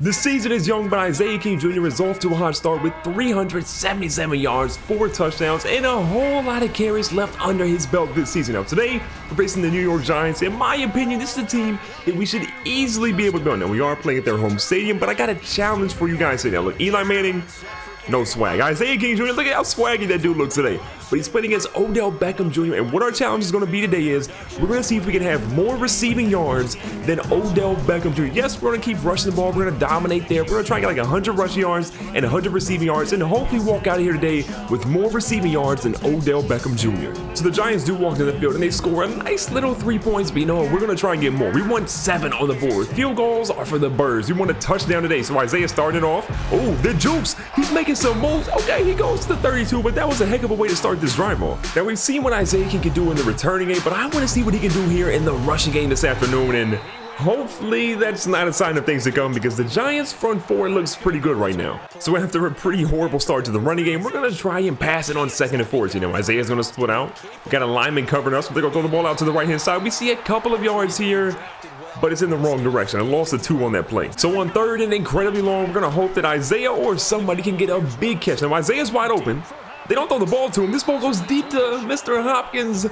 The season is young, but Isaiah King Jr. is off to a hot start with 377 yards, 4 touchdowns, and a whole lot of carries left under his belt this season. Now today, we're facing the New York Giants. In my opinion, this is a team that we should easily be able to beat. Now we are playing at their home stadium, but I got a challenge for you guys today. Now look, Eli Manning, no swag. Isaiah King Jr., look at how swaggy that dude looks today. But he's playing against Odell Beckham Jr. And what our challenge is going to be today is we're going to see if we can have more receiving yards than Odell Beckham Jr. Yes, we're going to keep rushing the ball. We're going to dominate there. We're going to try and get like 100 rushing yards and 100 receiving yards and hopefully walk out of here today with more receiving yards than Odell Beckham Jr. So the Giants do walk to the field and they score a nice little 3 points, but you know what? We're going to try and get more. We want 7 on the board. Field goals are for the birds. We want a touchdown today. So Isaiah started off. Oh, the jukes. He's making some moves. Okay, he goes to the 32, but that was a heck of a way to start this drive off. Now we've seen what Isaiah can do in the returning game, but I want to see what he can do here in the rushing game this afternoon, and hopefully that's not a sign of things to come because the Giants front four looks pretty good right now. So after a pretty horrible start to the running game, we're going to try and pass it on 2nd and 4. You know, Isaiah's going to split out. We got a lineman covering us, but they're going to throw the ball out to the right-hand side. We see a couple of yards here, but it's in the wrong direction. I lost a 2 on that play. So on 3rd and incredibly long, we're going to hope that Isaiah or somebody can get a big catch. Now Isaiah's wide open. They don't throw the ball to him. This ball goes deep to Mr. Hopkins,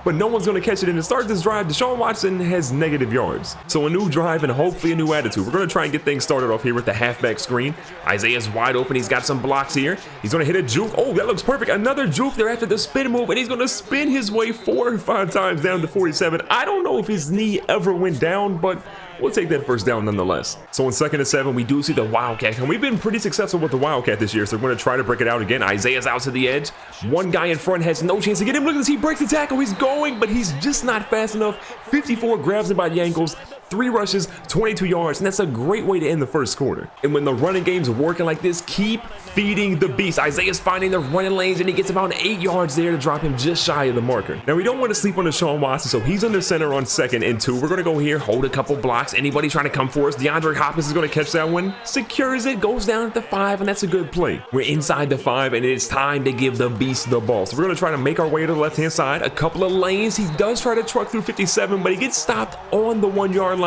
but no one's going to catch it. And to start this drive, Deshaun Watson has negative yards. So a new drive and hopefully a new attitude. We're going to try and get things started off here with the halfback screen. Isaiah's wide open. He's got some blocks here. He's going to hit a juke. Oh, that looks perfect. Another juke there after the spin move, and he's going to spin his way 4 or 5 times down to 47. I don't know if his knee ever went down, but we'll take that first down nonetheless. So on 2nd and 7, we do see the Wildcat, and we've been pretty successful with the Wildcat this year, so we're going to try to break it out again. Isaiah's out to the edge. One guy in front has no chance to get him. Look at this. He breaks the tackle. He's going, but he's just not fast enough. 54 grabs him by the ankles. 3 rushes, 22 yards, and that's a great way to end the first quarter. And when the running game's working like this, keep feeding the beast. Isaiah's finding the running lanes, and he gets about 8 yards there to drop him just shy of the marker. Now, we don't want to sleep on Deshaun Watson, so he's under center on 2nd and 2. We're going to go here, hold a couple blocks. Anybody trying to come for us? DeAndre Hopkins is going to catch that one, secures it, goes down at the 5, and that's a good play. We're inside the 5, and it's time to give the beast the ball. So we're going to try to make our way to the left-hand side. A couple of lanes. He does try to truck through 57, but he gets stopped on the 1-yard line.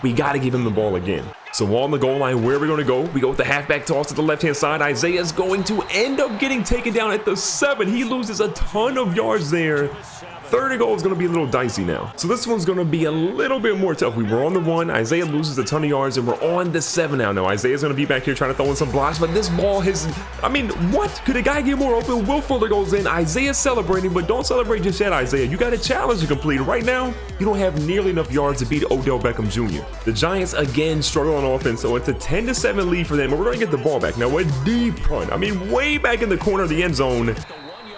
We got to give him the ball again. So on the goal line, where are we going to go? We go with the halfback toss to the left-hand side. Isaiah's going to end up getting taken down at the 7. He loses a ton of yards there. 3rd and goal is going to be a little dicey now. So this one's going to be a little bit more tough. We were on the 1. Isaiah loses a ton of yards, and we're on the 7 now. Now Isaiah's going to be back here trying to throw in some blocks, but this ball has, I mean, what? Could a guy get more open? Will Fuller goes in. Isaiah's celebrating, but don't celebrate just yet, Isaiah. You got a challenge to complete. Right now, you don't have nearly enough yards to beat Odell Beckham Jr. The Giants again struggle on offense, so it's a 10-7 lead for them, and we're going to get the ball back. Now a deep punt. I mean, way back in the corner of the end zone.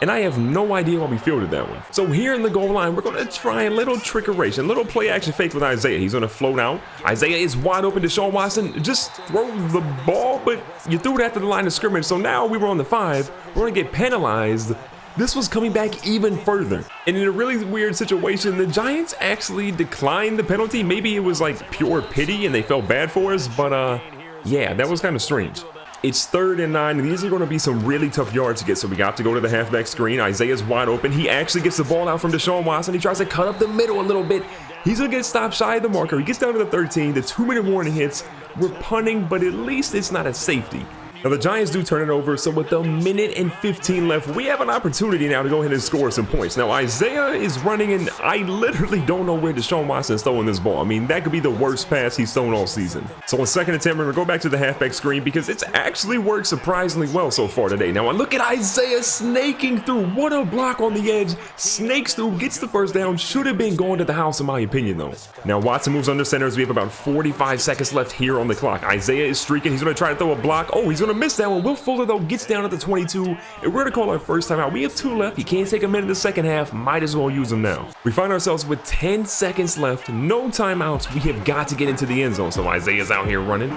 And I have no idea why we fielded that one. So here in the goal line, we're going to try a little trickeration, a little play action fake with Isaiah. He's going to float out. Isaiah is wide open. Deshaun Watson just throw the ball, but you threw it after the line of scrimmage. So now we were on the 5. We're going to get penalized. This was coming back even further. And in a really weird situation, the Giants actually declined the penalty. Maybe it was like pure pity and they felt bad for us, but yeah, that was kind of strange. It's 3rd and 9, and these are going to be some really tough yards to get, so we got to go to the halfback screen. Isaiah's wide open. He actually gets the ball out from Deshaun Watson. He tries to cut up the middle a little bit. He's going to get stopped shy of the marker. He gets down to the 13. The 2-minute warning hits. We're punting, but at least it's not a safety. Now the Giants do turn it over, so with 1:15 left, we have an opportunity now to go ahead and score some points. Now Isaiah is running, and I literally don't know where Deshaun Watson is throwing this ball. I mean, that could be the worst pass he's thrown all season. So on 2nd and 10, we're going to go back to the halfback screen because it's actually worked surprisingly well so far today. Now look at Isaiah snaking through. What a block on the edge. Snakes through, gets the first down. Should have been going to the house in my opinion though. Now Watson moves under center as we have about 45 seconds left here on the clock. Isaiah is streaking. He's going to try to throw a block. Oh, he's going to miss that one. Will Fuller though gets down at the 22, and we're going to call our first time out. We have 2 left. He can't take a minute in the second half. Might as well use them now. We find ourselves with 10 seconds left. No timeouts. We have got to get into the end zone. So Isaiah's out here running.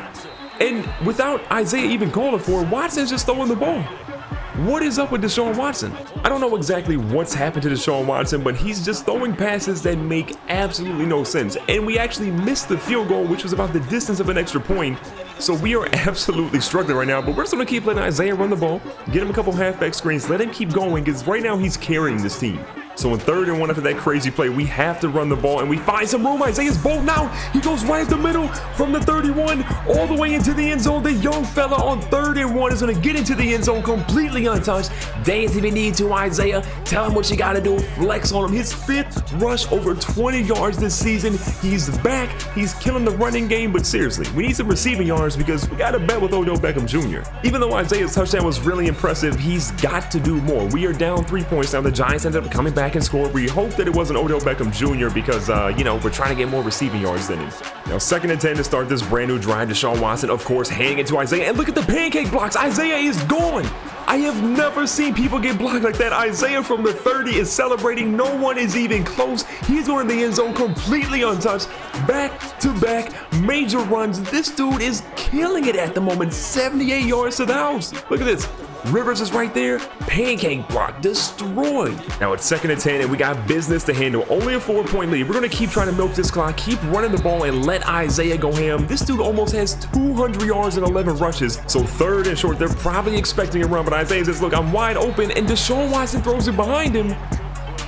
And without Isaiah even calling for it, Watson's just throwing the ball. What is up with Deshaun Watson? I don't know exactly what's happened to Deshaun Watson, but he's just throwing passes that make absolutely no sense. And we actually missed the field goal, which was about the distance of an extra point. So we are absolutely struggling right now, but we're just going to keep letting Isaiah run the ball, get him a couple halfback screens, let him keep going, because right now he's carrying this team. So in 3rd and 1 after that crazy play, we have to run the ball, and we find some room. Isaiah's bolting out. He goes right at the middle from the 31 all the way into the end zone. The young fella on 3rd and 1 is going to get into the end zone completely untouched. Dance if you need to, Isaiah. Tell him what you got to do. Flex on him. His 5th rush over 20 yards this season. He's back. He's killing the running game, but seriously, we need some receiving yards because we got to bet with Odell Beckham Jr. Even though Isaiah's touchdown was really impressive, he's got to do more. We are down 3 points now. The Giants ended up coming back and scored. We hope that it wasn't Odell Beckham Jr. because, you know, we're trying to get more receiving yards than him. Now, 2nd and 10 to start this brand new drive. Deshaun Watson, of course, handing it to Isaiah. And look at the pancake blocks. Isaiah is gone. I have never seen people get blocked like that. Isaiah from the 30 is celebrating. No one is even close. He's going in the end zone completely untouched. Back-to-back major runs. This dude is killing it at the moment. 78 yards to the house. Look at this. Rivers is right there. Pancake block destroyed. Now it's 2nd and 10, and we got business to handle. Only a 4-point lead. We're going to keep trying to milk this clock, keep running the ball, and let Isaiah go ham. This dude almost has 200 yards and 11 rushes. So 3rd and short, they're probably expecting a run, but Isaiah says, look, I'm wide open, and Deshaun Watson throws it behind him.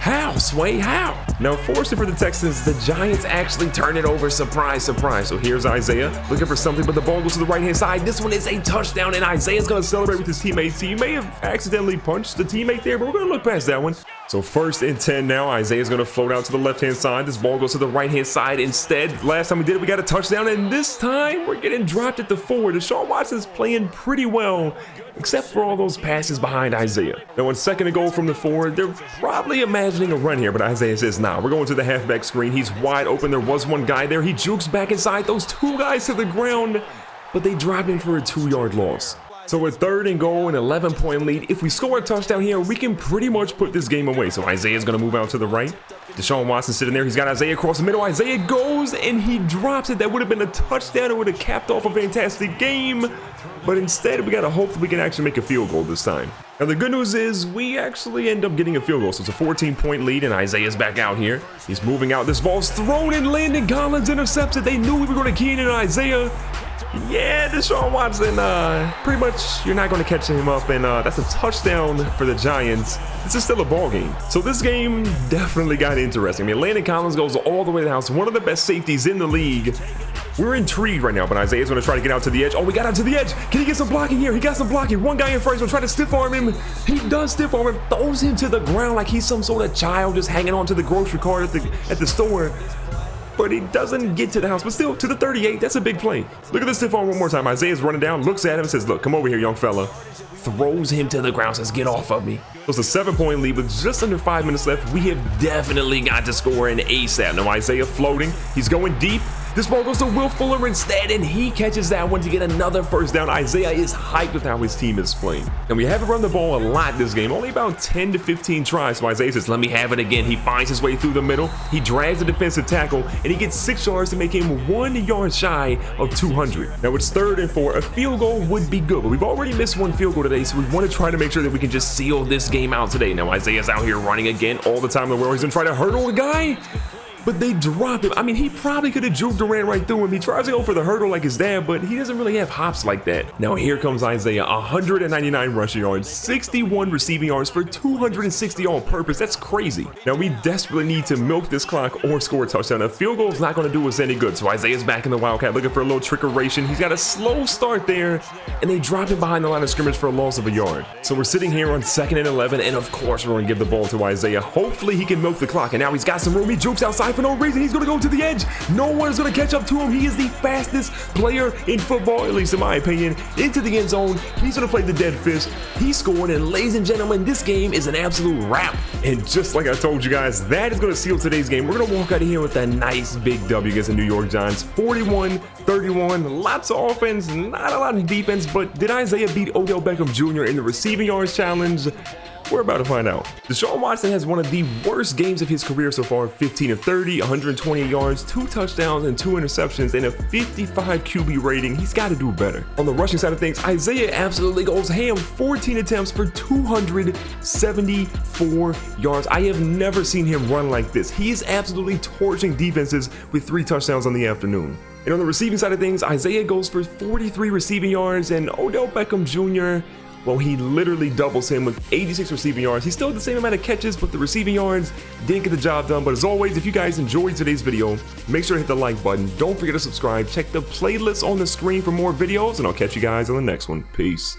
How, Sway? How? Now, fortunately for the Texans, the Giants actually turn it over. Surprise, surprise. So here's Isaiah looking for something, but the ball goes to the right-hand side. This one is a touchdown, and Isaiah's going to celebrate with his teammates. He may have accidentally punched the teammate there, but we're going to look past that one. So 1st and 10 now. Isaiah's going to float out to the left-hand side. This ball goes to the right-hand side instead. Last time we did it, we got a touchdown, and this time we're getting dropped at the 4. Deshaun Watson's playing pretty well, except for all those passes behind Isaiah. Now, on 2nd and goal from the 4, they're probably imagining a run here, but Isaiah says, nah, we're going to the halfback screen. He's wide open. There was one guy there. He jukes back inside. Those 2 guys to the ground, but they drop in for a 2-yard loss. So with 3rd and goal, an 11-point lead. If we score a touchdown here, we can pretty much put this game away. So Isaiah's going to move out to the right. Deshaun Watson sitting there. He's got Isaiah across the middle. Isaiah goes, and he drops it. That would have been a touchdown. It would have capped off a fantastic game. But instead, we got to hope that we can actually make a field goal this time. Now, the good news is we actually end up getting a field goal. So it's a 14-point lead, and Isaiah's back out here. He's moving out. This ball's thrown, and Landon Collins intercepts it. They knew we were going to key in on Isaiah. Yeah, Deshaun Watson, pretty much you're not going to catch him up, and that's a touchdown for the Giants. This is still a ball game. So this game definitely got interesting. I mean, Landon Collins goes all the way to the house, one of the best safeties in the league. We're intrigued right now, but Isaiah's going to try to get out to the edge. Oh, we got out to the edge. Can he get some blocking here? He got some blocking. One guy in front is going to try to stiff arm him. He does stiff arm him, throws him to the ground like he's some sort of child just hanging on to the grocery cart at the store. But he doesn't get to the house, but still to the 38. That's a big play. Look at this stiff arm one more time. Isaiah's running down, looks at him, and says, look, come over here, young fella. Throws him to the ground, says, get off of me. So it's a 7-point lead with just under 5 minutes left. We have definitely got to score an ASAP. Now Isaiah floating. He's going deep. This ball goes to Will Fuller instead, and he catches that one to get another first down. Isaiah is hyped with how his team is playing. And we haven't run the ball a lot this game, only about 10 to 15 tries. So Isaiah says, let me have it again. He finds his way through the middle. He drags the defensive tackle, and he gets 6 yards to make him 1 yard shy of 200. Now it's 3rd and 4. A field goal would be good, but we've already missed 1 field goal today, so we want to try to make sure that we can just seal this game out today. Now Isaiah's out here running again all the time in the world. He's going to try to hurdle a guy, but they drop him. I mean, he probably could have juked and ran right through him. He tries to go for the hurdle like his dad, but he doesn't really have hops like that. Now here comes Isaiah, 199 rushing yards, 61 receiving yards for 260 all purpose. That's crazy. Now we desperately need to milk this clock or score a touchdown. A field goal is not going to do us any good. So Isaiah's back in the Wildcat looking for a little trickeration. He's got a slow start there, and they drop him behind the line of scrimmage for a loss of a yard. So we're sitting here on 2nd and 11, and of course we're going to give the ball to Isaiah. Hopefully he can milk the clock, and now he's got some room. He jukes outside for no reason. He's going to go to the edge. No one is going to catch up to him. He is the fastest player in football, at least in my opinion. Into the end zone. He's going to play the dead fish. He scored, and ladies and gentlemen, this game is an absolute wrap. And just like I told you guys, that is going to seal today's game. We're going to walk out of here with a nice big W against the New York Giants. 41-31. Lots of offense, not a lot of defense, but did Isaiah beat Odell Beckham Jr. in the receiving yards challenge? We're about to find out. Deshaun Watson has one of the worst games of his career so far. 15 of 30, 128 yards, 2 touchdowns, and 2 interceptions, and a 55 QB rating. He's got to do better. On the rushing side of things, Isaiah absolutely goes ham. 14 attempts for 274 yards. I have never seen him run like this. He is absolutely torching defenses with 3 touchdowns on the afternoon. And on the receiving side of things, Isaiah goes for 43 receiving yards, and Odell Beckham Jr., well, he literally doubles him with 86 receiving yards. He's still at the same amount of catches, but the receiving yards didn't get the job done. But as always, if you guys enjoyed today's video, make sure to hit the like button. Don't forget to subscribe. Check the playlist on the screen for more videos, and I'll catch you guys on the next one. Peace.